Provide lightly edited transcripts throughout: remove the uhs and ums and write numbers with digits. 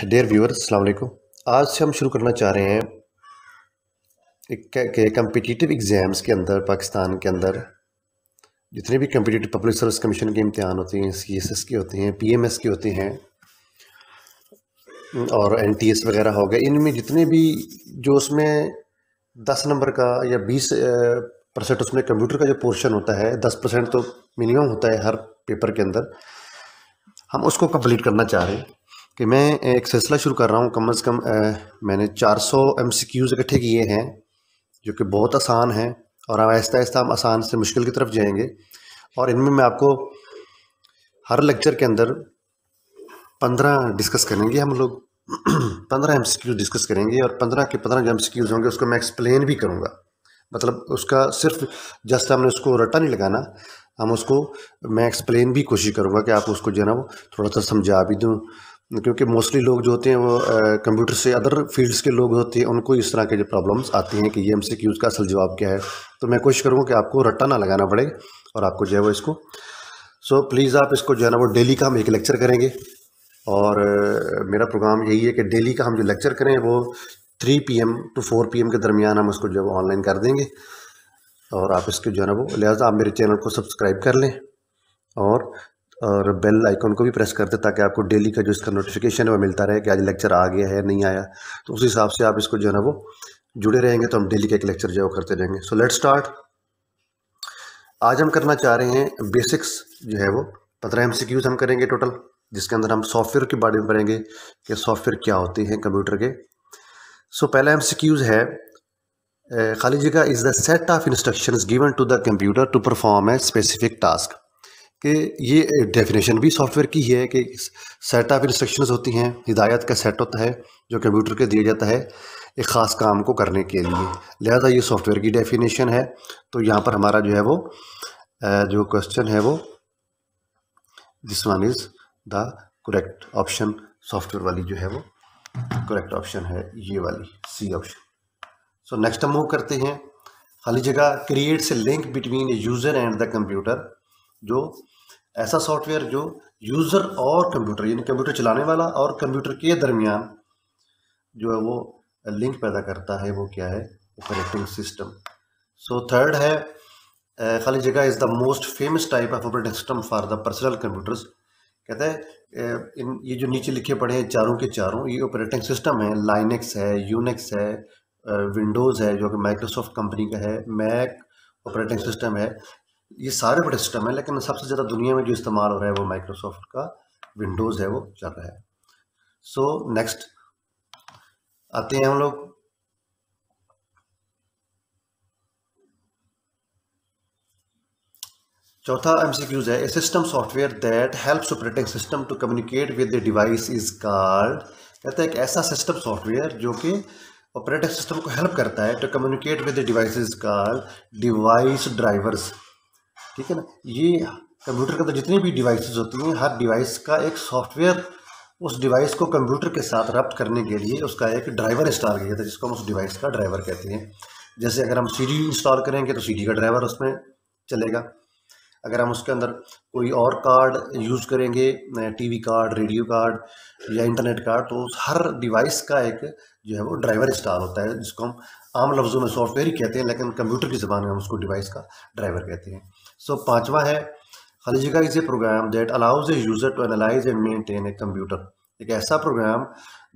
Dear viewers अस्सलाम वालेकुम। आज से हम शुरू करना चाह रहे हैं एक कम्पिटिटिव एग्ज़ाम्स के अंदर पाकिस्तान के अंदर जितने भी कम्पिटिटिव पब्लिक सर्विस कमीशन के इम्तिहान होते हैं, CSS के होते हैं, PMS के होते हैं और NTS वगैरह हो गए, इनमें जितने भी जो उसमें 10 नंबर का या 20% उसमें कंप्यूटर का जो पोर्शन होता है, 10% तो मिनिमम होता है हर पेपर के अंदर। हम उसको कंप्लीट करना चाह रहे हैं कि मैं एक सिलसिला शुरू कर रहा हूँ। कम से कम मैंने 400 MCQs इकट्ठे किए हैं जो कि बहुत आसान हैं, और आहिस्ता आहिस्ता हम आसान से मुश्किल की तरफ जाएंगे। और इनमें मैं आपको हर लेक्चर के अंदर 15 डिस्कस करेंगे हम लोग 15 MCQs डिस्कस करेंगे, और 15 के 15 जो MCQs होंगे उसको मैं एक्सप्लेन भी करूँगा। मतलब उसका सिर्फ जस्ट हमने उसको रट्टा नहीं लगाना, हम उसको मैं एक्सप्लेन भी कोशिश करूँगा कि आप उसको जो है ना वो थोड़ा सा समझा भी दूँ, क्योंकि मोस्टली लोग जो होते हैं वो कंप्यूटर से अदर फील्ड्स के लोग होते हैं, उनको इस तरह के जो प्रॉब्लम्स आती हैं कि ये MCQs का असल जवाब क्या है। तो मैं कोशिश करूँगा कि आपको रट्टा ना लगाना पड़े और आपको जो है वो इसको प्लीज़ आप इसको जो है ना वो डेली का हम एक लेक्चर करेंगे। और मेरा प्रोग्राम यही है कि डेली का हम जो लेक्चर करें वो 3 PM to 4 PM के दरमियान हम उसको जो ऑनलाइन कर देंगे। और आप इसके जो है ना वो लिहाजा आप मेरे चैनल को सब्सक्राइब कर लें और बेल आइकन को भी प्रेस कर दें, ताकि आपको डेली का जो इसका नोटिफिकेशन है वो मिलता रहे कि आज लेक्चर आ गया है नहीं आया। तो उस हिसाब से आप इसको जो है ना वो जुड़े रहेंगे तो हम डेली का एक लेक्चर जो है वो करते रहेंगे। So let's start. आज हम करना चाह रहे हैं बेसिक्स जो है वो 15 MCQs हम करेंगे टोटल, जिसके अंदर हम सॉफ्टवेयर के बारे में पढ़ेंगे कि सॉफ्टवेयर क्या होते हैं कंप्यूटर के। पहला MCQs है खाली जगह is the set of instructions given to the computer to perform a specific task. कि ये डेफिनेशन भी सॉफ्टवेयर की है कि सेट ऑफ इंस्ट्रक्शंस होती हैं, हिदायत का सेट होता है जो कंप्यूटर के दिया जाता है एक ख़ास काम को करने के लिए। लिहाजा ये सॉफ्टवेयर की डेफिनेशन है। तो यहाँ पर हमारा जो है वो जो क्वेश्चन है वो this one is the correct option. Software वाली जो है वो करेक्ट ऑप्शन है, ये वाली C ऑप्शन। नेक्स्ट हम मूव करते हैं। खाली जगह creates a link between A user and the computer. जो ऐसा सॉफ्टवेयर जो यूज़र और कंप्यूटर यानी कंप्यूटर चलाने वाला और कंप्यूटर के दरमियान जो है वो लिंक पैदा करता है, वो क्या है? Operating system. थर्ड है खाली जगह is the most famous type of operating system for the personal computers. कहते हैं ये जो नीचे लिखे पड़े हैं चारों के चारों ये ऑपरेटिंग सिस्टम है। लाइनेक्स है, यूनिक्स है, विंडोज़ है जो कि माइक्रोसॉफ्ट कंपनी का है, मैक ऑपरेटिंग सिस्टम है। ये सारे बड़े सिस्टम है, लेकिन सबसे ज़्यादा दुनिया में जो इस्तेमाल हो रहा है वो माइक्रोसॉफ्ट का विंडोज़ है वो चल रहा है। नेक्स्ट आते हैं हम लोग चौथा MCQs है a system software that helps operating system to communicate with the device is called. कहता है एक ऐसा सिस्टम सॉफ्टवेयर जो कि ऑपरेटिंग सिस्टम को हेल्प करता है to communicate with the device is called device drivers. ठीक है ना, ये कंप्यूटर के अंदर जितनी भी डिवाइसेस होती हैं हर डिवाइस का एक सॉफ्टवेयर उस डिवाइस को कंप्यूटर के साथ रब्त करने के लिए उसका एक ड्राइवर इंस्टॉल किया जाता है, जिसको हम उस डिवाइस का ड्राइवर कहते हैं। जैसे अगर हम CD इंस्टॉल करेंगे तो CD का ड्राइवर उसमें चलेगा। अगर हम उसके अंदर कोई और कार्ड यूज़ करेंगे, TV कार्ड, रेडियो कार्ड या इंटरनेट कार्ड, तो हर डिवाइस का एक जो है वो ड्राइवर इंस्टॉल होता है, जिसको हम आम लफ्ज़ों में सॉफ्टवेयर ही कहते हैं, लेकिन कंप्यूटर की ज़बान में हम उसको डिवाइस का ड्राइवर कहते हैं। पांचवा है खाली जगह is a program that allows a user to analyse and maintain a computer. एक ऐसा प्रोग्राम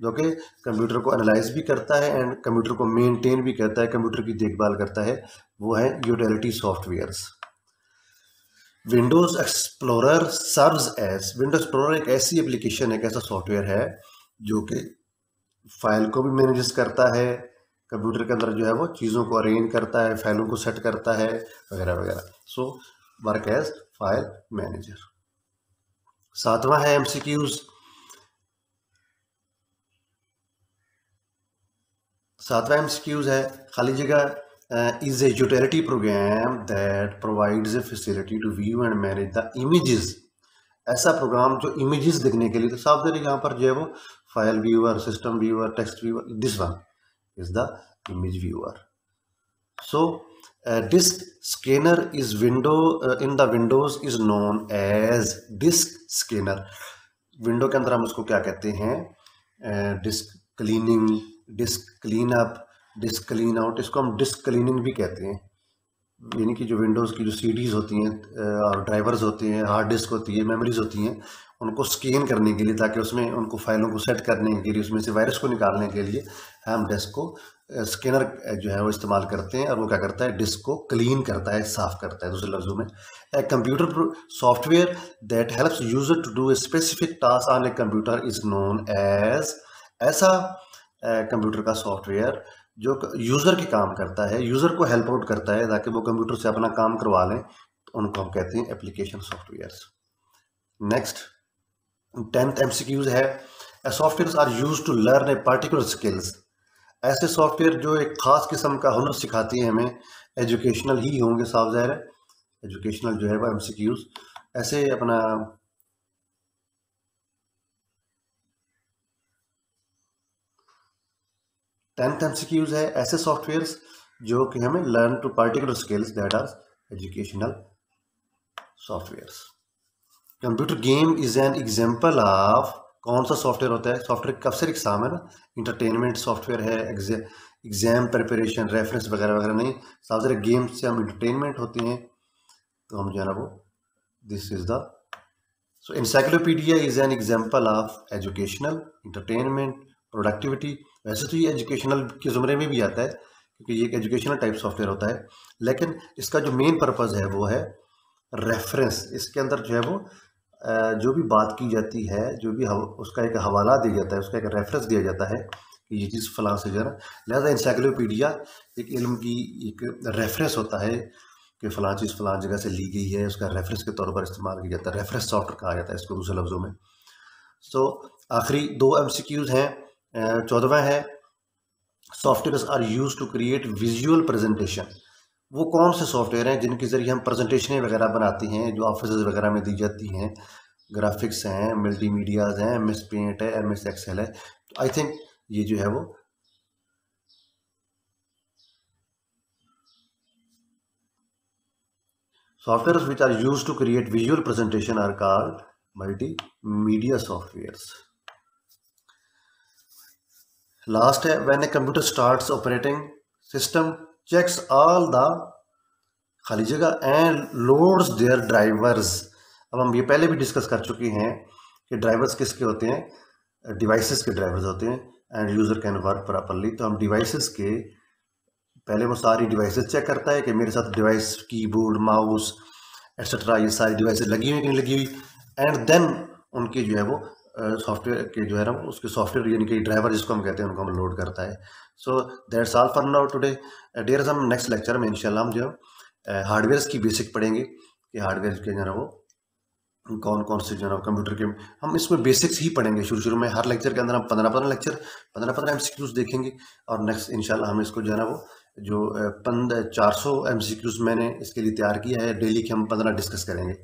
जो कि कंप्यूटर को एनालाइज भी करता है एंड कंप्यूटर को मेनटेन भी करता है, कंप्यूटर की देखभाल करता है, वो है utility softwares. Windows Explorer serves as. Windows Explorer एक ऐसी एप्लीकेशन, एक ऐसा सॉफ्टवेयर है जो कि फाइल को भी मैनेज करता है, कंप्यूटर के अंदर जो है वो चीज़ों को अरेंज करता है, फाइलों को सेट करता है वगैरह वगैरह। Work as file manager. सातवां है MCQs। सातवां MCQs है खाली जगह is a utility program that provides a facility to view and manage the images। ऐसा प्रोग्राम जो इमेजेस देखने के लिए, तो साफ ज़रा यहाँ पर जो है वो file viewer, system viewer, text viewer, this one is the image viewer. Disk scanner is window in the Windows is known as disk scanner. Window के अंदर हम उसको क्या कहते हैं? Disk cleaning, disk clean up, disk clean out, इसको हम disc cleaning भी कहते हैं। यानी कि जो विंडोज़ की जो सीडीज़ होती हैं और ड्राइवर्स होते हैं, हार्ड डिस्क होती है, मेमोरीज होती हैं, उनको स्कैन करने के लिए, ताकि उसमें उनको फाइलों को सेट करने के लिए, उसमें से वायरस को निकालने के लिए हम डिस्क को स्कैनर जो है वो इस्तेमाल करते हैं, और वो क्या करता है, डिस्क को क्लीन करता है, साफ करता है। दूसरे लफ्ज़ों में a computer software that helps user to do a specific task on a computer is known as, ऐसा कंप्यूटर का सॉफ्टवेयर जो यूज़र के काम करता है, यूज़र को हेल्प आउट करता है ताकि वो कंप्यूटर से अपना काम करवा लें, तो उनको हम कहते हैं application softwares. Next 10th MCQs है, software are use to learn a particular skills, ऐसे सॉफ्टवेयर जो एक खास किस्म का हुनर सिखाती है हमें, एजुकेशनल ही होंगे, साफ ज़ाहिर है, एजुकेशनल जो है वो MCQs ऐसे अपना 10th MCQs है, ऐसे सॉफ्टवेयर्स जो कि हमें learn to particular skills that are educational softwares. Computer game is an example of, कौन सा सॉफ्टवेयर होता है, सॉफ्टवेयर कब से एग्जाम है ना, इंटरटेनमेंट सॉफ्टवेयर है, एग्जाम प्रिपरेशन, रेफरेंस वगैरह वगैरह नहीं, सारे गेम से हम इंटरटेनमेंट होते हैं, तो हम जो है ना वो this is the, so encyclopedia is an example of educational, entertainment, productivity. वैसे तो ये एजुकेशनल के ज़ुमरे में भी आता है क्योंकि ये एक एजुकेशनल टाइप सॉफ्टवेयर होता है, लेकिन इसका जो मेन पर्पज़ है वो है रेफरेंस। इसके अंदर जो है वो जो भी बात की जाती है, जो भी उसका एक हवाला दिया जाता है, उसका एक रेफरेंस दिया जाता है कि ये चीज़ फलां से जो है ना, लिहाजा इंसाइक्लोपीडिया एक इल्म की एक रेफरेंस होता है कि फ़लाँ चीज़ फ़लाँ जगह से ली गई है, उसका रेफरेंस के तौर पर इस्तेमाल किया जाता है, रेफरेंस सॉफ्टवेयर कहा जाता है इसको दूसरे लफ्ज़ों में। सो आखिरी 2 MCQs हैं। 14वां है, software are use to create visual presentation, वो कौन से सॉफ्टवेयर हैं जिनके ज़रिए हम प्रेजेंटेशनें वगैरह बनाते हैं, जो ऑफिस वगैरह में दी जाती हैं, ग्राफिक्स हैं, मल्टीमीडियाज हैं, MS पेंट है, MS एक्सेल है, तो आई थिंक ये जो है वो software which are use to create visual presentation are called multimedia softwares. Last है, when a computer starts operating system checks all the, खाली जगह, एंड लोड्स देयर ड्राइवर्स। अब हम ये पहले भी डिस्कस कर चुके हैं कि ड्राइवर्स किसके होते हैं, डिवाइसेस के ड्राइवर्स होते हैं, end user can work properly. तो हम डिवाइसेस के पहले वो सारी डिवाइसेस चेक करता है कि मेरे साथ डिवाइस, कीबोर्ड, माउस एक्सेट्रा, ये सारी डिवाइसेस लगी हुई कि नहीं लगी हुई, एंड देन उनके जो है वो सॉफ्टवेयर के जो है ना उसके सॉफ्टवेयर यानी कि ड्राइवर जिसको हम कहते हैं उनको हम लोड करता है। So that's all for now today dear. हम नेक्स्ट लेक्चर में इंशाल्लाह हम जो हार्डवेयर की बेसिक पढ़ेंगे कि हार्डवेयर के जो है ना वो कौन कौन से जो है ना कंप्यूटर के, हम इसमें बेसिक्स ही पढ़ेंगे शुरू में। हर लेक्चर के अंदर हम 15 MCQs देखेंगे, और नेक्स्ट इंशाल्लाह हम इसको जो है ना वो जो 400 MCQs मैंने इसके लिए तैयार किया है डेली के, हम 15 डिस्कस करेंगे।